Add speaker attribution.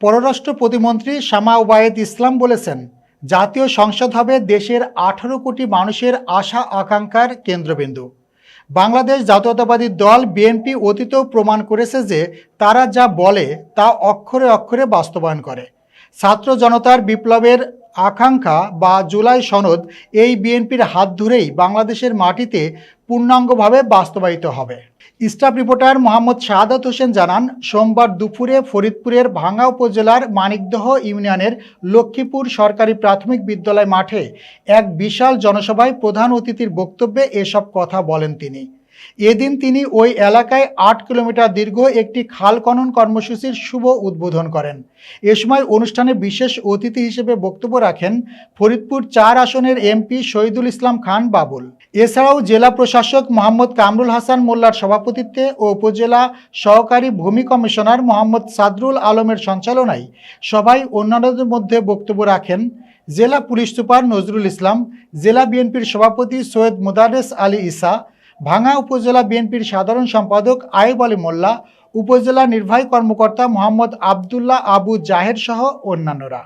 Speaker 1: পররাষ্ট্র প্রতিমন্ত্রী শামা ওবায়েদ ইসলাম বলেছেন, জাতীয় সংসদ হবে দেশের 18 কোটি মানুষের আশা আকাঙ্ক্ষার কেন্দ্রবিন্দু। বাংলাদেশ জাতীয়তাবাদী দল বিএনপি অতীতেও প্রমাণ করেছে যে তারা যা বলে তা অক্ষরে অক্ষরে বাস্তবায়ন করে। ছাত্র জনতার বিপ্লবের আকাঙ্ক্ষা বা জুলাই সনদ এই বিএনপির হাত ধরেই বাংলাদেশের মাটিতে পূর্ণাঙ্গভাবে বাস্তবায়িত হবে। স্টাফ রিপোর্টার মোহাম্মদ শাহাদাত হোসেন জানান, সোমবার দুপুরে ফরিদপুরের ভাঙ্গা উপজেলার মানিকদহ ইউনিয়নের লক্ষ্মীপুর সরকারি প্রাথমিক বিদ্যালয় মাঠে এক বিশাল জনসভায় প্রধান অতিথির বক্তব্যে এসব কথা বলেন তিনি। এদিন তিনি ওই এলাকায় ৮ কিলোমিটার দীর্ঘ একটি খাল খনন কর্মসূচির শুভ উদ্বোধন করেন। এ সময় অনুষ্ঠানে বিশেষ অতিথি হিসেবে বক্তব্য রাখেন ফরিদপুর ৪ আসনের এমপি শহীদুল ইসলাম খান বাবুল। এছাড়াও জেলা প্রশাসক মোহাম্মদ কামরুল হাসান মোল্লার সভাপতিত্বে ও উপজেলা সহকারী ভূমি কমিশনার মোহাম্মদ সাদরুল আলমের সঞ্চালনায় সভায় অন্যান্যদের মধ্যে বক্তব্য রাখেন জেলা পুলিশ সুপার নজরুল ইসলাম, জেলা বিএনপির সভাপতি সৈয়দ মোদারেস আলী ঈসা, ভাঙ্গা উপজেলা বিএনপির সাধারণ সম্পাদক আইব আলী মোল্লা, উপজেলা নির্বাহী কর্মকর্তা মোহাম্মদ আবদুল্লাহ আবু জাহের সহ অন্যান্যরা।